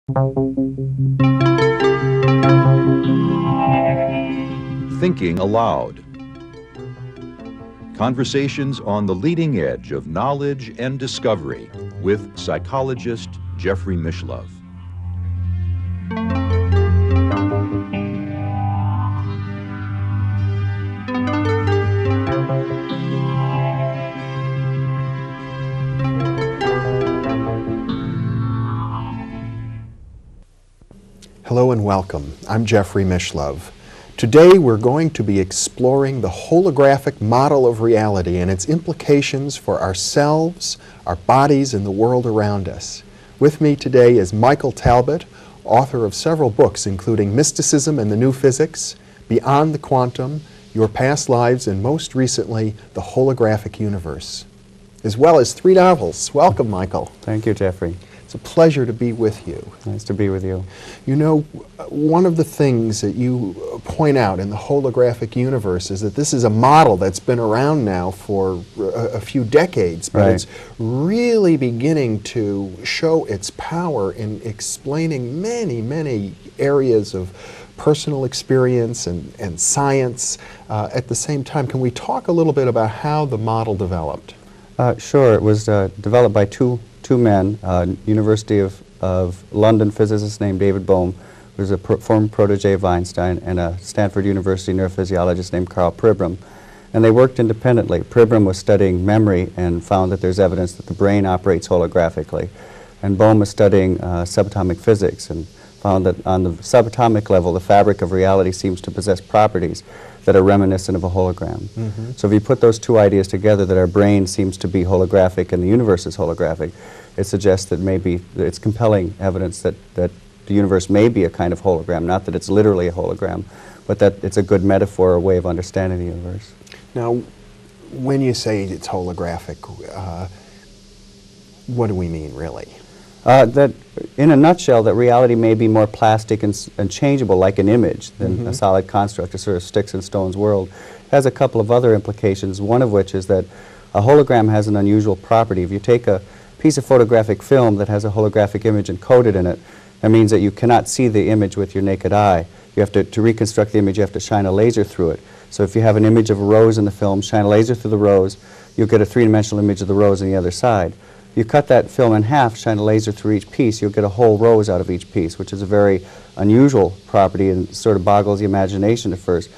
Thinking Aloud. Conversations on the leading edge of knowledge and discovery with psychologist Jeffrey Mishlove. Hello and welcome. I'm Jeffrey Mishlove. Today we're going to be exploring the holographic model of reality and its implications for ourselves, our bodies, and the world around us. With me today is Michael Talbot, author of several books including Mysticism and the New Physics, Beyond the Quantum, Your Past Lives, and most recently, The Holographic Universe, as well as 3 novels. Welcome, Michael. Thank you, Jeffrey. It's a pleasure to be with you. Nice to be with you. You know, one of the things that you point out in the holographic universe is that this is a model that's been around now for a few decades, but it's really beginning to show its power in explaining many, many areas of personal experience and science at the same time. Can we talk a little bit about how the model developed? Sure. It was developed by two men, University of London physicist named David Bohm, who was a former protege of Einstein, and a Stanford University neurophysiologist named Carl Pribram. And they worked independently. Pribram was studying memory and found that there's evidence that the brain operates holographically. And Bohm was studying subatomic physics and found that on the subatomic level, the fabric of reality seems to possess properties that are reminiscent of a hologram. So if you put those two ideas together, that our brain seems to be holographic and the universe is holographic, it suggests that maybe it's compelling evidence that the universe may be a kind of hologram, not that it's literally a hologram, but that it's a good metaphor or way of understanding the universe. Now, when you say it's holographic, what do we mean, really? That, in a nutshell, that reality may be more plastic and changeable, like an image, than a solid construct, a sort of sticks and stones world. It has a couple of other implications, one of which is that a hologram has an unusual property. If you take a piece of photographic film that has a holographic image encoded in it, that means that you cannot see the image with your naked eye. You have to reconstruct the image, you have to shine a laser through it. So if you have an image of a rose in the film, shine a laser through the rose, you'll get a 3-dimensional image of the rose on the other side. You cut that film in half, shine a laser through each piece, you'll get a whole rose out of each piece, which is a very unusual property and sort of boggles the imagination at first.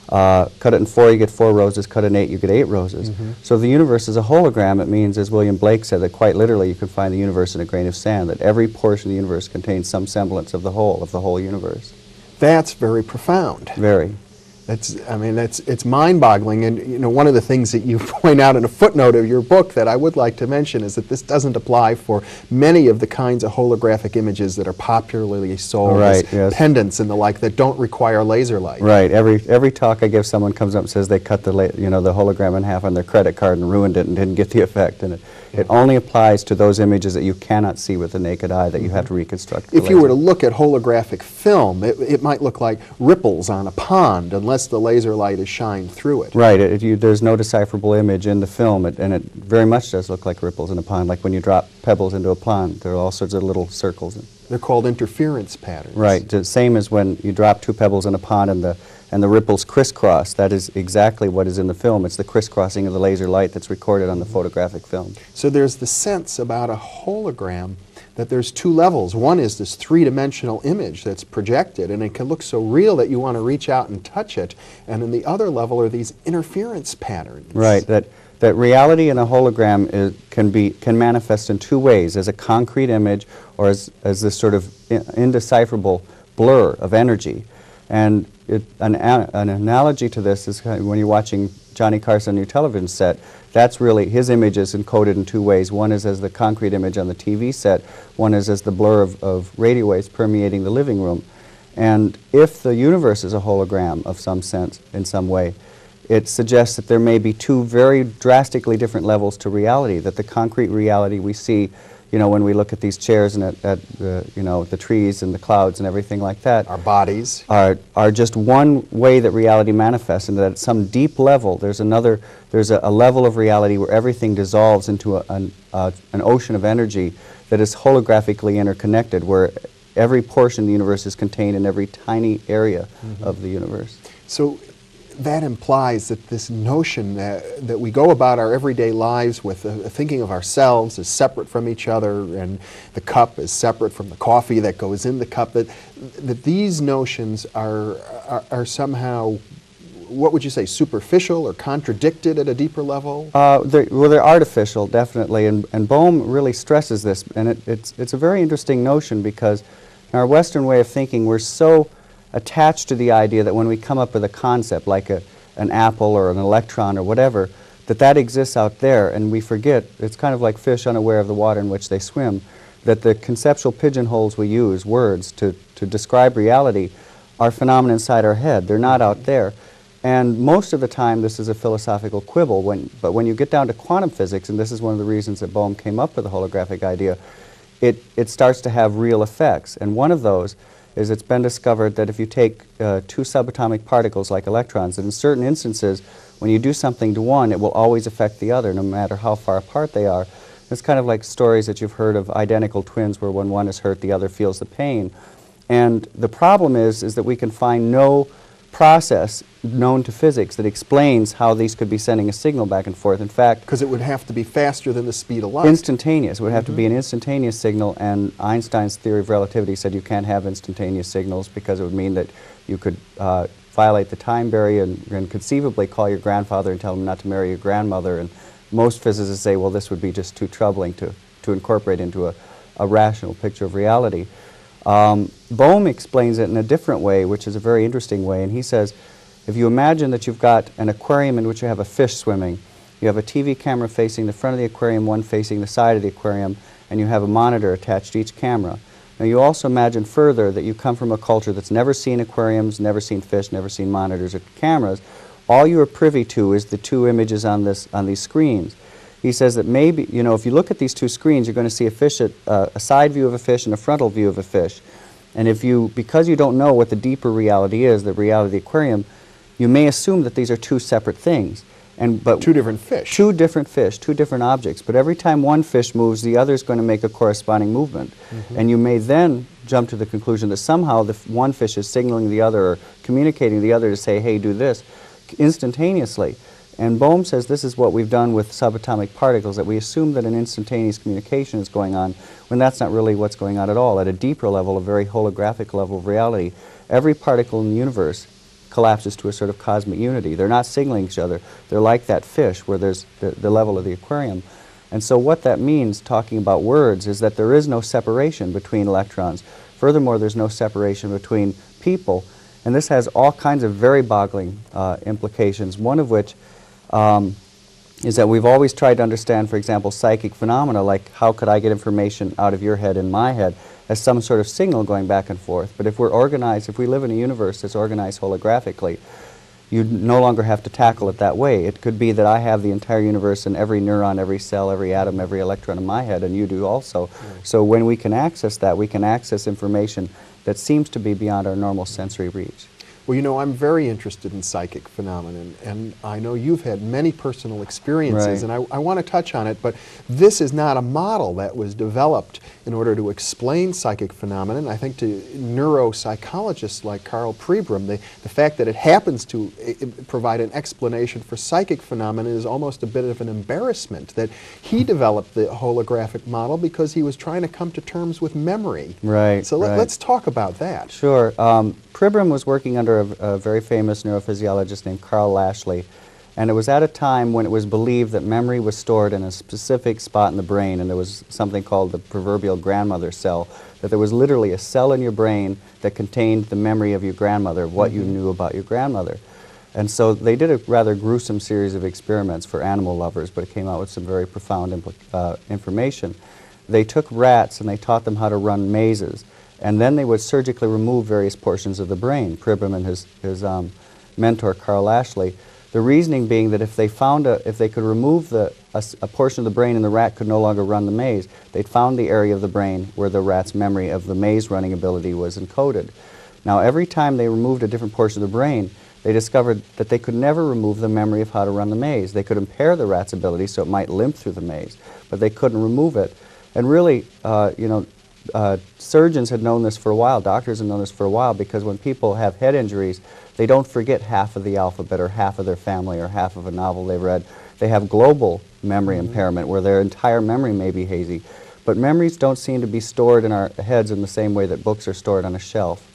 Cut it in 4, you get 4 roses. Cut it in 8, you get 8 roses. So if the universe is a hologram, it means, as William Blake said, that quite literally you can find the universe in a grain of sand, that every portion of the universe contains some semblance of the whole universe. That's very profound. Very. It's mind-boggling, and you know, one of the things that you point out in a footnote of your book that I would like to mention is that this doesn't apply for many of the kinds of holographic images that are popularly sold as pendants and the like that don't require laser light. Right. Every talk I give, someone comes up and says they cut the hologram in half on their credit card and ruined it and didn't get the effect. And it only applies to those images that you cannot see with the naked eye, that you have to reconstruct. If you were to look at holographic film, it might look like ripples on a pond unless the laser light is shined through it. Right. There's no decipherable image in the film, and it very much does look like ripples in a pond, like when you drop pebbles into a pond. There are all sorts of little circles. They're called interference patterns. Right. The same as when you drop 2 pebbles in a pond and the ripples crisscross. That is exactly what is in the film. It's the crisscrossing of the laser light that's recorded on the photographic film. So there's the sense about a hologram that there's 2 levels. One is this 3-dimensional image that's projected, and it can look so real that you want to reach out and touch it. And then the other level are these interference patterns. Right. That reality in a hologram can manifest in 2 ways, as a concrete image or as this sort of indecipherable blur of energy. And an analogy to this is kind of when you're watching Johnny Carson on your television set, that's really, his image is encoded in 2 ways. One is as the concrete image on the TV set, one is as the blur of radio waves permeating the living room. And if the universe is a hologram of some sense, in some way, it suggests that there may be 2 very drastically different levels to reality, that the concrete reality we see, you know, when we look at these chairs and at the trees and the clouds and everything like that. Our bodies. Are just one way that reality manifests, and that at some deep level there's a level of reality where everything dissolves into an ocean of energy that is holographically interconnected, where every portion of the universe is contained in every tiny area of the universe. So that implies that this notion that we go about our everyday lives with thinking of ourselves as separate from each other, and the cup is separate from the coffee that goes in the cup, that these notions are somehow, what would you say, superficial or contradicted at a deeper level? They're artificial, definitely, and Bohm really stresses this, and it's a very interesting notion, because in our Western way of thinking, we're so attached to the idea that when we come up with a concept like an apple or an electron or whatever, that exists out there, and we forget, it's kind of like fish unaware of the water in which they swim, that the conceptual pigeonholes we use, words, to describe reality, are phenomena inside our head. They're not out there. And most of the time this is a philosophical quibble, but when you get down to quantum physics, and this is one of the reasons that Bohm came up with the holographic idea, it starts to have real effects. And one of those is it's been discovered that if you take two subatomic particles like electrons, that in certain instances, when you do something to one, it will always affect the other, no matter how far apart they are. It's kind of like stories that you've heard of identical twins, where when one is hurt, the other feels the pain. And the problem is that we can find no process known to physics that explains how these could be sending a signal back and forth. In fact, because it would have to be faster than the speed of light. Instantaneous. It would have to be an instantaneous signal, and Einstein's theory of relativity said you can't have instantaneous signals because it would mean that you could violate the time barrier and conceivably call your grandfather and tell him not to marry your grandmother. And most physicists say, well, this would be just too troubling to incorporate into a rational picture of reality. Bohm explains it in a different way, which is a very interesting way, and he says, if you imagine that you've got an aquarium in which you have a fish swimming, you have a TV camera facing the front of the aquarium, one facing the side of the aquarium, and you have a monitor attached to each camera. Now you also imagine further that you come from a culture that's never seen aquariums, never seen fish, never seen monitors or cameras. All you are privy to is the two images on these screens. He says that maybe, you know, if you look at these two screens, you're going to see a side view of a fish and a frontal view of a fish. And because you don't know what the deeper reality is, the reality of the aquarium, you may assume that these are two separate things. But two different fish. Two different fish, two different objects. But every time one fish moves, the other is going to make a corresponding movement. And you may then jump to the conclusion that somehow the one fish is signaling the other or communicating the other to say, hey, do this, instantaneously. And Bohm says this is what we've done with subatomic particles, that we assume that an instantaneous communication is going on when that's not really what's going on at all. At a deeper level, a very holographic level of reality, every particle in the universe collapses to a sort of cosmic unity. They're not signaling each other. They're like that fish where there's the level of the aquarium. And so what that means, talking about words, is that there is no separation between electrons. Furthermore, there's no separation between people. And this has all kinds of very boggling implications, one of which is that we've always tried to understand, for example, psychic phenomena, like how could I get information out of your head in my head, as some sort of signal going back and forth. But if we're organized, if we live in a universe that's organized holographically, you no longer have to tackle it that way. It could be that I have the entire universe and every neuron, every cell, every atom, every electron in my head, and you do also. So when we can access that, we can access information that seems to be beyond our normal sensory reach. Well, you know, I'm very interested in psychic phenomena, and I know you've had many personal experiences, and I want to touch on it, but this is not a model that was developed in order to explain psychic phenomena. And I think to neuropsychologists like Carl Pribram, the fact that it happens to provide an explanation for psychic phenomena is almost a bit of an embarrassment, that he developed the holographic model because he was trying to come to terms with memory. Right. So let's talk about that. Sure. Pribram was working under a very famous neurophysiologist named Carl Lashley, and it was at a time when it was believed that memory was stored in a specific spot in the brain, and there was something called the proverbial grandmother cell, that there was literally a cell in your brain that contained the memory of your grandmother, what you knew about your grandmother. And so they did a rather gruesome series of experiments for animal lovers, but it came out with some very profound information. They took rats and they taught them how to run mazes. And then they would surgically remove various portions of the brain, Pribram and his mentor, Carl Lashley. The reasoning being that if they could remove a portion of the brain and the rat could no longer run the maze, they'd found the area of the brain where the rat's memory of the maze running ability was encoded. Now, every time they removed a different portion of the brain, they discovered that they could never remove the memory of how to run the maze. They could impair the rat's ability so it might limp through the maze, but they couldn't remove it. And really, you know, surgeons had known this for a while, doctors had known this for a while, because when people have head injuries, they don't forget half of the alphabet or half of their family or half of a novel they read. They have global memory impairment where their entire memory may be hazy. But memories don't seem to be stored in our heads in the same way that books are stored on a shelf.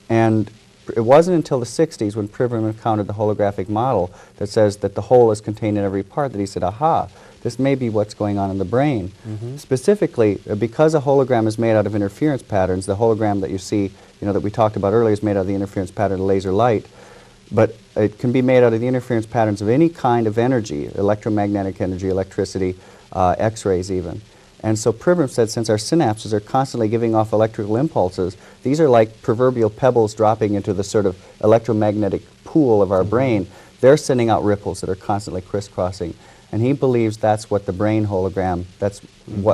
And it wasn't until the 60s when Pribram encountered the holographic model that says that the whole is contained in every part that he said, aha, this may be what's going on in the brain. Specifically, because a hologram is made out of interference patterns, the hologram that you see, that we talked about earlier is made out of the interference pattern of laser light, but it can be made out of the interference patterns of any kind of energy, electromagnetic energy, electricity, X-rays even. And so Pribram said, since our synapses are constantly giving off electrical impulses, these are like proverbial pebbles dropping into the sort of electromagnetic pool of our brain. They're sending out ripples that are constantly crisscrossing. And he believes that's what the brain hologram, that's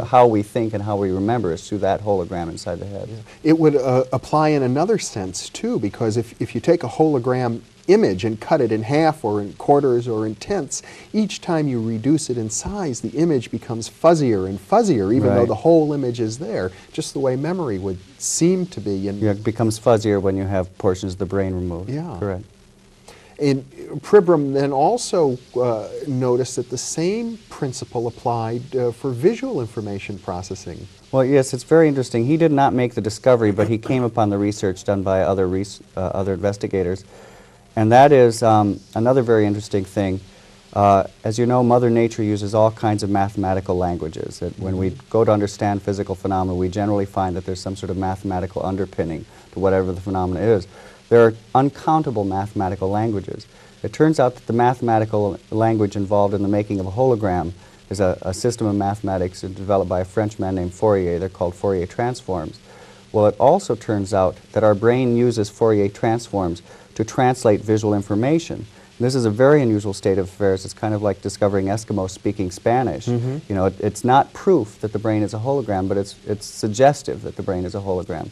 how we think and how we remember is through that hologram inside the head. It would apply in another sense, too, because if you take a hologram image and cut it in half or in quarters or in tenths, each time you reduce it in size, the image becomes fuzzier and fuzzier, even though the whole image is there, just the way memory would seem to be. And it becomes fuzzier when you have portions of the brain removed. Yeah. Correct. And Pribram then also noticed that the same principle applied for visual information processing. Well, yes, it's very interesting. He did not make the discovery, but he came upon the research done by other investigators. And that is another very interesting thing. As you know, Mother Nature uses all kinds of mathematical languages. When we go to understand physical phenomena, we generally find that there's some sort of mathematical underpinning to whatever the phenomena is. There are uncountable mathematical languages. It turns out that the mathematical language involved in the making of a hologram is a system of mathematics developed by a Frenchman named Fourier. They're called Fourier transforms. Well, it also turns out that our brain uses Fourier transforms to translate visual information. And this is a very unusual state of affairs. It's kind of like discovering Eskimos speaking Spanish. It's not proof that the brain is a hologram, but it's suggestive that the brain is a hologram.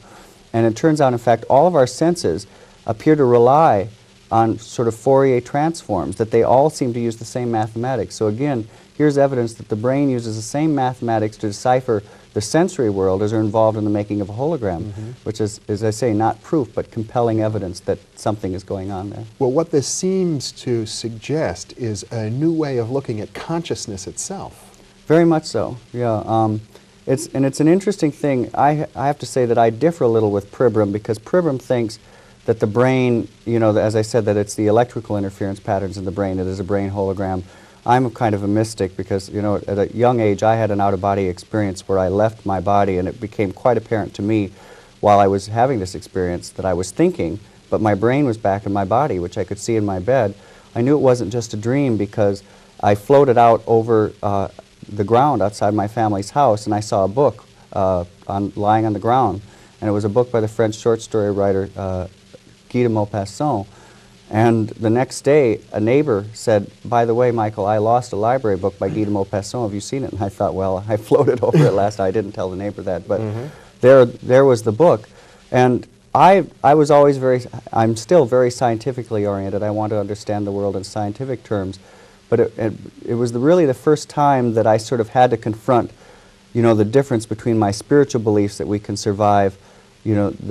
And it turns out, in fact, all of our senses appear to rely on sort of Fourier transforms, that they all seem to use the same mathematics. So again, here's evidence that the brain uses the same mathematics to decipher the sensory world as are involved in the making of a hologram, which is, as I say, not proof, but compelling evidence that something is going on there. Well, what this seems to suggest is a new way of looking at consciousness itself. Very much so, yeah. It's an interesting thing. I have to say that I differ a little with Pribram, because Pribram thinks that the brain, as I said, that it's the electrical interference patterns in the brain. It is a brain hologram. I'm kind of a mystic because, at a young age I had an out-of-body experience where I left my body, and it became quite apparent to me while I was having this experience that I was thinking, but my brain was back in my body, which I could see in my bed. I knew it wasn't just a dream because I floated out over the ground outside my family's house, and I saw a book lying on the ground, and it was a book by the French short story writer Guy de Maupassant. And the next day, a neighbor said, by the way, Michael, I lost a library book by Guy de Maupassant. Have you seen it? And I thought, well, I floated over it last night. I didn't tell the neighbor that. But there was the book. And I was always I'm still very scientifically oriented. I want to understand the world in scientific terms. But it was really the first time that I sort of had to confront, the difference between my spiritual beliefs that we can survive,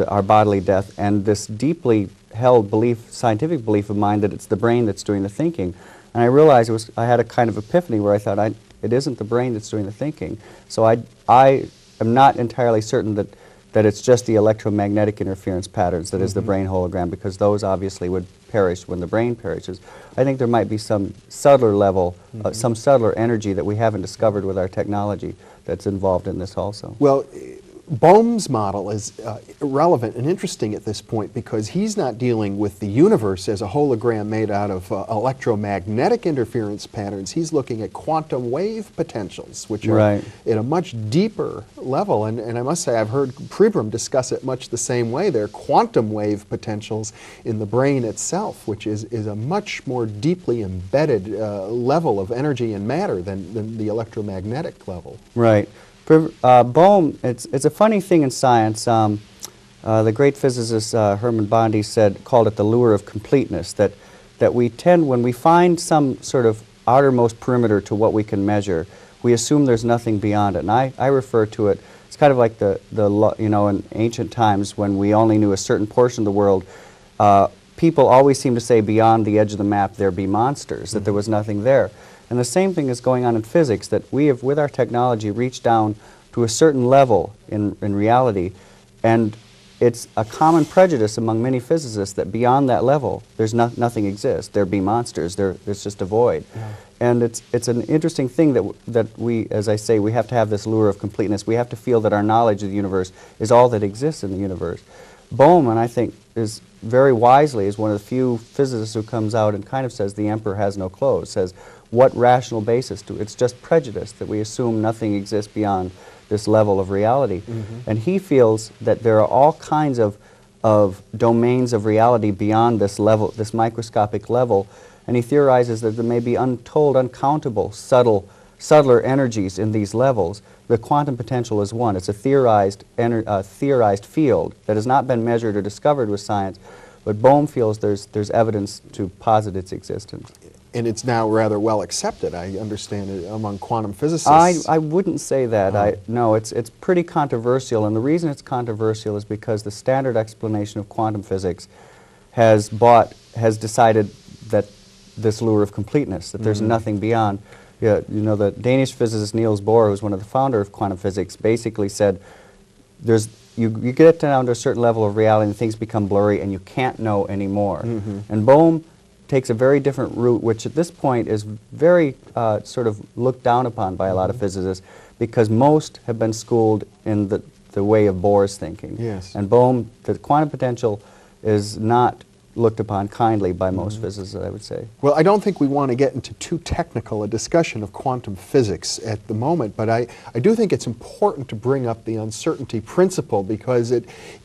our bodily death, and this deeply held belief, scientific belief of mine that it's the brain that's doing the thinking. And I realized I had a kind of epiphany where I thought it isn't the brain that's doing the thinking. So I am not entirely certain that it's just the electromagnetic interference patterns that is the brain hologram, because those obviously would perish when the brain perishes. I think there might be some subtler level, some subtler energy that we haven't discovered with our technology that's involved in this also. Well, Bohm's model is relevant and interesting at this point because he's not dealing with the universe as a hologram made out of electromagnetic interference patterns. He's looking at quantum wave potentials, which are at a much deeper level. And I must say, I've heard Pribram discuss it much the same way. There are quantum wave potentials in the brain itself, which is a much more deeply embedded level of energy and matter than the electromagnetic level. Right. Bohm, it's a funny thing in science. The great physicist Hermann Bondi called it the lure of completeness, that we tend, when we find some sort of outermost perimeter to what we can measure, we assume there's nothing beyond it. And I refer to it It's kind of like you know, in ancient times when we only knew a certain portion of the world, people always seem to say beyond the edge of the map there be monsters, that there was nothing there. And the same thing is going on in physics, that we have, with our technology, reached down to a certain level in reality, and it's a common prejudice among many physicists that beyond that level, there's nothing exists. There be monsters. There's just a void. Yeah. And it's an interesting thing that we, as I say, we have to have this lure of completeness. We have to feel that our knowledge of the universe is all that exists in the universe. Bohm, I think, is very wisely is one of the few physicists who comes out and kind of says the emperor has no clothes, says what rational basis to, it's just prejudice that we assume nothing exists beyond this level of reality. And he feels that there are all kinds of domains of reality beyond this level, this microscopic level, and he theorizes that there may be untold, uncountable, subtler energies in these levels. The quantum potential is one. It's a theorized field that has not been measured or discovered with science, but Bohm feels there's evidence to posit its existence. And it's now rather well accepted, I understand, among quantum physicists. I wouldn't say that. No, it's pretty controversial, and the reason it's controversial is because the standard explanation of quantum physics has decided that this lure of completeness, that there's nothing beyond. You know, the Danish physicist Niels Bohr, who's one of the founder of quantum physics, basically said you get down to a certain level of reality and things become blurry and you can't know anymore. And Bohm takes a very different route, which at this point is very sort of looked down upon by a lot of physicists, because most have been schooled in the way of Bohr's thinking. Yes. And Bohm, the quantum potential is not looked upon kindly by most physicists, I would say. Well, I don't think we want to get into too technical a discussion of quantum physics at the moment, but I do think it's important to bring up the uncertainty principle, because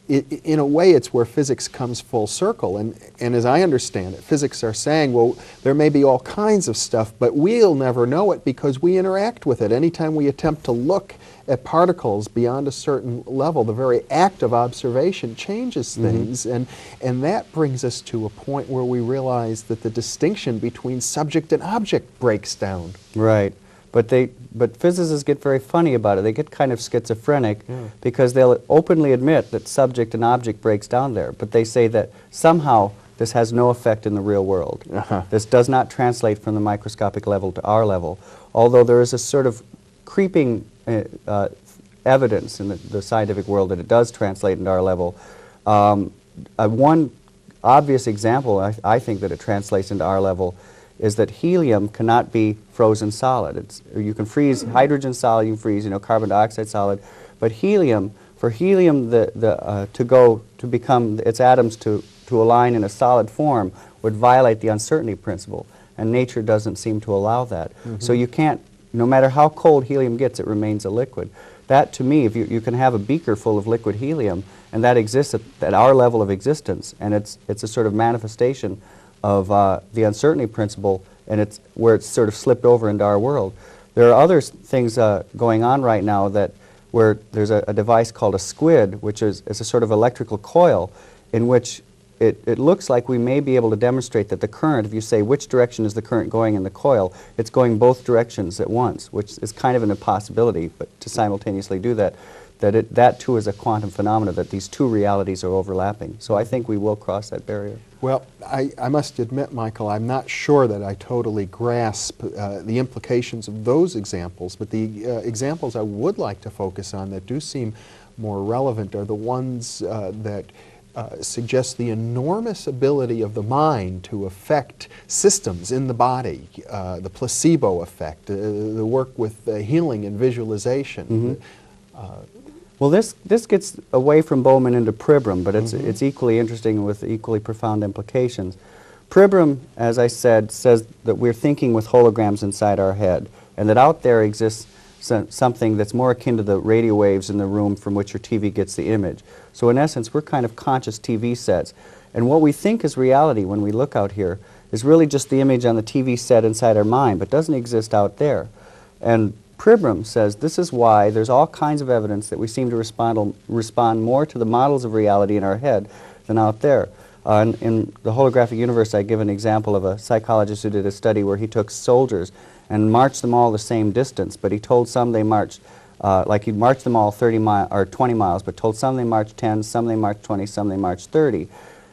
in a way it's where physics comes full circle. And as I understand it, physics are saying, well, there may be all kinds of stuff, but we'll never know it because we interact with it. Anytime we attempt to look at particles beyond a certain level, the very act of observation changes things, and that brings us to a point where we realize that the distinction between subject and object breaks down. Right. But physicists get very funny about it. They get kind of schizophrenic because they'll openly admit that subject and object breaks down there, but they say that somehow this has no effect in the real world. This does not translate from the microscopic level to our level, although there is a sort of creeping evidence in the scientific world that it does translate into our level. One obvious example, I think, that it translates into our level is that helium cannot be frozen solid. You can freeze hydrogen solid, you can freeze carbon dioxide solid, but helium, for helium to become its atoms to align in a solid form would violate the uncertainty principle, and nature doesn't seem to allow that. So you can't, no matter how cold helium gets, it remains a liquid. That, to me, if you can have a beaker full of liquid helium, and that exists at our level of existence, and it's a sort of manifestation of the uncertainty principle, and it's where it's sort of slipped over into our world. There are other things going on right now where there's a device called a squid, which is a sort of electrical coil in which it looks like we may be able to demonstrate that the current, if you say which direction is the current going in the coil, it's going both directions at once, which is kind of an impossibility, but to simultaneously do that, that too is a quantum phenomenon, that these two realities are overlapping. So I think we will cross that barrier. Well, I must admit, Michael, I'm not sure that I totally grasp the implications of those examples, but the examples I would like to focus on that do seem more relevant are the ones that suggest the enormous ability of the mind to affect systems in the body, the placebo effect, the work with healing and visualization. Well, this gets away from Bowman into Pribram, but it's equally interesting with equally profound implications. Pribram, as I said, says that we're thinking with holograms inside our head, and that out there exists something that's more akin to the radio waves in the room from which your TV gets the image. So in essence, we're kind of conscious TV sets. And what we think is reality when we look out here is really just the image on the TV set inside our mind, but doesn't exist out there. And Pribram says this is why there's all kinds of evidence that we seem to respond more to the models of reality in our head than out there. In the Holographic Universe, I give an example of a psychologist who did a study where he took soldiers and marched them all the same distance, but he told some they marched Like he'd march them all 30 or 20 miles, but told some they marched 10, some they marched 20, some they marched 30.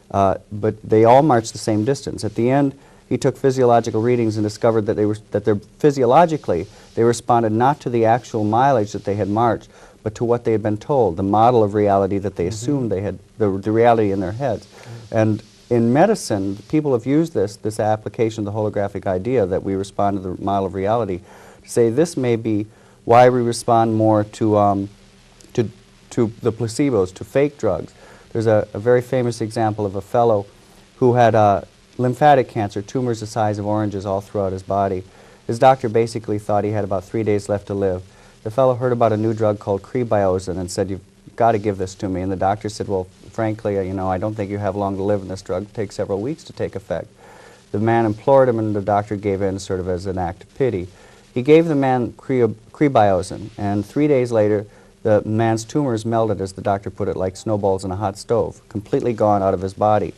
But they all marched the same distance. At the end, he took physiological readings and discovered that physiologically they responded not to the actual mileage that they had marched, but to what they had been told, the model of reality that they assumed they had, the reality in their heads. And in medicine, people have used this application of the holographic idea that we respond to the model of reality to say this may be why we respond more to the placebos, to fake drugs. There's a very famous example of a fellow who had lymphatic cancer, tumors the size of oranges all throughout his body. His doctor basically thought he had about 3 days left to live. The fellow heard about a new drug called Crebiozin and said, "You've got to give this to me." And the doctor said, "Well, frankly, you know, I don't think you have long to live, and this drug takes several weeks to take effect." The man implored him, and the doctor gave in sort of as an act of pity. He gave the man Crebiozin, and 3 days later, the man's tumors melted, as the doctor put it, like snowballs in a hot stove, completely gone out of his body,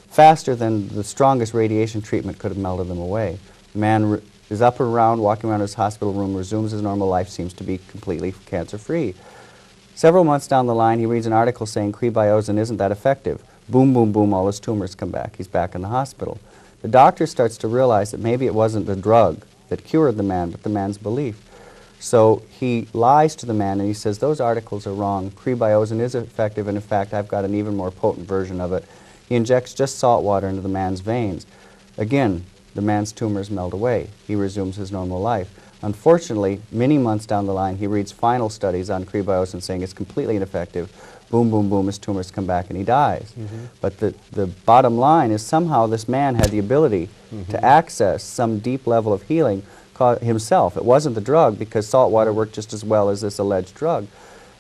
faster than the strongest radiation treatment could have melted them away. The man is up and around, walking around his hospital room, resumes his normal life, seems to be completely cancer-free. Several months down the line, he reads an article saying Crebiozin isn't that effective. Boom, boom, boom, all his tumors come back. He's back in the hospital. The doctor starts to realize that maybe it wasn't the drug that cured the man, but the man's belief. So he lies to the man and he says, "Those articles are wrong. Crebiozin is effective, and in fact, I've got an even more potent version of it." He injects just salt water into the man's veins. Again, the man's tumors melt away. He resumes his normal life. Unfortunately, many months down the line, he reads final studies on Crebiozin saying it's completely ineffective. Boom, boom, boom, his tumors come back and he dies. But the bottom line is somehow this man had the ability to access some deep level of healing himself. It wasn't the drug, because salt water worked just as well as this alleged drug.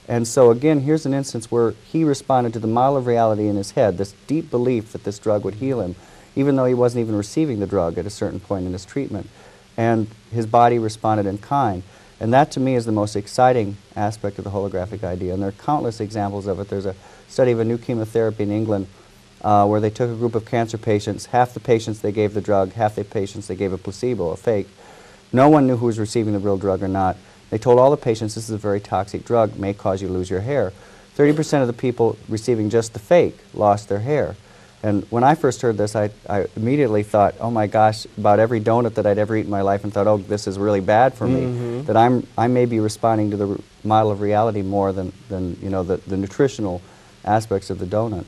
And so again, here's an instance where he responded to the model of reality in his head, this deep belief that this drug would heal him, even though he wasn't even receiving the drug at a certain point in his treatment. And his body responded in kind. And that, to me, is the most exciting aspect of the holographic idea. And there are countless examples of it. There's a study of a new chemotherapy in England where they took a group of cancer patients. Half the patients they gave the drug, half the patients they gave a placebo, a fake. No one knew who was receiving the real drug or not. They told all the patients, "This is a very toxic drug, may cause you to lose your hair." 30% of the people receiving just the fake lost their hair. And when I first heard this, I immediately thought, oh my gosh, about every donut that I'd ever eaten in my life, and thought, oh, this is really bad for me. That I may be responding to the model of reality more than you know, the nutritional aspects of the donut.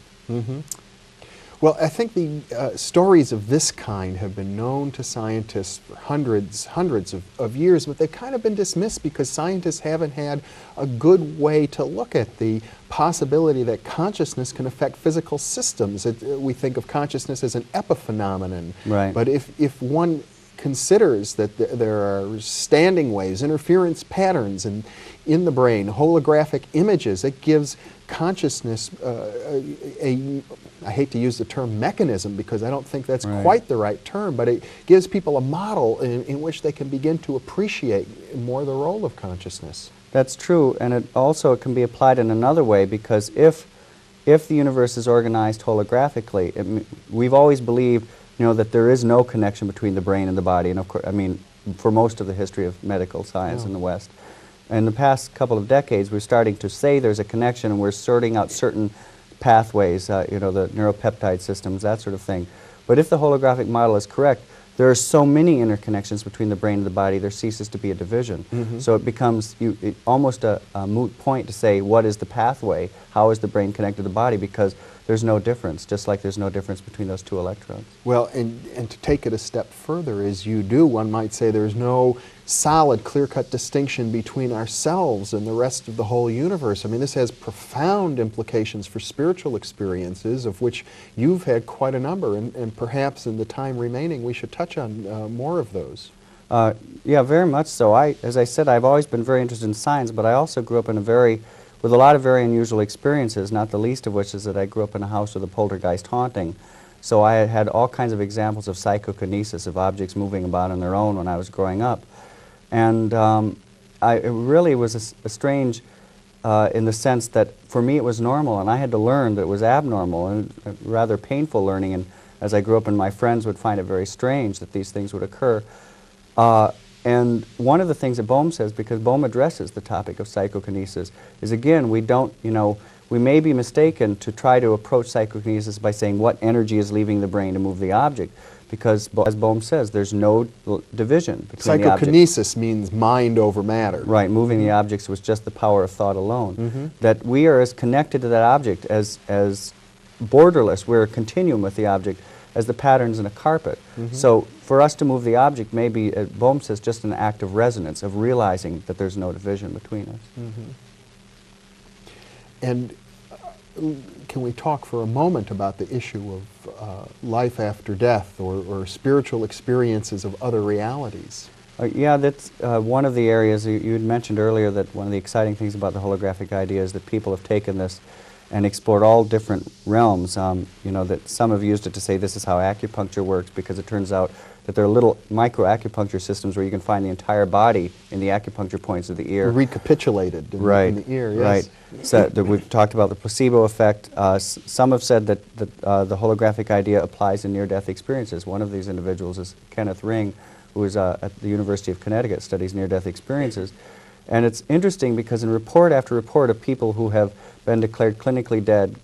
Well, I think the stories of this kind have been known to scientists for hundreds of years, but they've kind of been dismissed because scientists haven't had a good way to look at the possibility that consciousness can affect physical systems. We think of consciousness as an epiphenomenon. Right. But if one considers that there are standing waves, interference patterns in the brain, holographic images, it gives consciousness I hate to use the term mechanism because I don't think that's quite the right term, but it gives people a model in which they can begin to appreciate more the role of consciousness. That's true, and it can be applied in another way, because if the universe is organized holographically, we've always believed, you know, that there is no connection between the brain and the body, and of course, I mean, for most of the history of medical science in the West. In the past couple of decades, we're starting to say there's a connection, and we're sorting out certain pathways, you know, the neuropeptide systems, that sort of thing. But if the holographic model is correct, there are so many interconnections between the brain and the body, there ceases to be a division. So it becomes almost a moot point to say, what is the pathway? How is the brain connected to the body? Because there's no difference, just like there's no difference between those two electrons. Well, and to take it a step further, as you do, one might say there's no solid, clear-cut distinction between ourselves and the rest of the whole universe. I mean, this has profound implications for spiritual experiences, of which you've had quite a number, and perhaps in the time remaining we should touch on more of those. Yeah, very much so. As I said, I've always been very interested in science, but I also grew up with a lot of very unusual experiences, not the least of which is that I grew up in a house with a poltergeist haunting. So I had all kinds of examples of psychokinesis, of objects moving about on their own when I was growing up. And it really was a strange, in the sense that for me it was normal, and I had to learn that it was abnormal, and rather painful learning. And as I grew up, and my friends would find it very strange that these things would occur. And one of the things that Bohm says, because Bohm addresses the topic of psychokinesis, is again, we don't, we may be mistaken to try to approach psychokinesis by saying what energy is leaving the brain to move the object, because as Bohm says, there's no division between the objects. Psychokinesis means mind over matter. Right, moving the objects was just the power of thought alone. That we are as connected to that object as borderless, we're a continuum with the object, as the patterns in a carpet. So for us to move the object may be, Bohm says, just an act of resonance, of realizing that there's no division between us. And can we talk for a moment about the issue of life after death, or spiritual experiences of other realities? Yeah, that's one of the areas you had mentioned earlier, that one of the exciting things about the holographic idea is that people have taken this and explored all different realms. That some have used it to say this is how acupuncture works, because it turns out that there are little micro-acupuncture systems where you can find the entire body in the acupuncture points of the ear. Recapitulated in, right, in the ear, yes. Right. So we've talked about the placebo effect. Some have said that the holographic idea applies in near-death experiences. One of these individuals is Kenneth Ring, who is at the University of Connecticut, studies near-death experiences. And it's interesting because in report after report of people who have been declared clinically dead,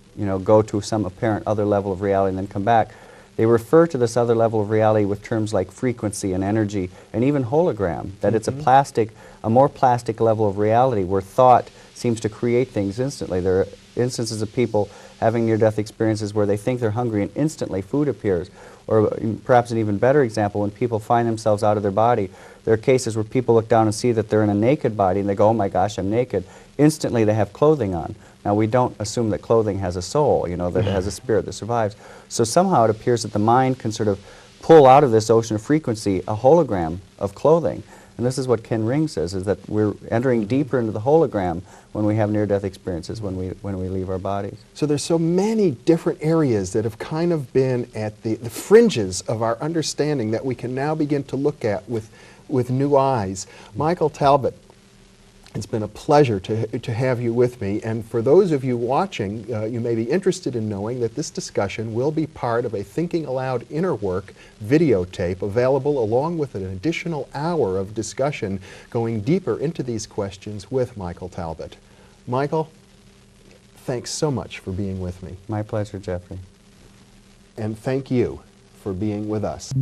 go to some apparent other level of reality and then come back, they refer to this other level of reality with terms like frequency and energy and even hologram, that it's a more plastic level of reality where thought seems to create things instantly. There are instances of people having near-death experiences where they think they're hungry and instantly food appears. Or perhaps an even better example, when people find themselves out of their body, there are cases where people look down and see that they're in a naked body and they go, oh my gosh, I'm naked. Instantly they have clothing on. Now we don't assume that clothing has a soul, that it has a spirit that survives. So somehow it appears that the mind can sort of pull out of this ocean of frequency a hologram of clothing. And this is what Ken Ring says, is that we're entering deeper into the hologram when we have near-death experiences, when we leave our bodies. So there's so many different areas that have kind of been at the fringes of our understanding that we can now begin to look at with new eyes. Michael Talbot, it's been a pleasure to have you with me, and for those of you watching, you may be interested in knowing that this discussion will be part of a Thinking Aloud Inner Work videotape available along with an additional hour of discussion going deeper into these questions with Michael Talbot. Michael, thanks so much for being with me. My pleasure, Jeffrey. And thank you for being with us.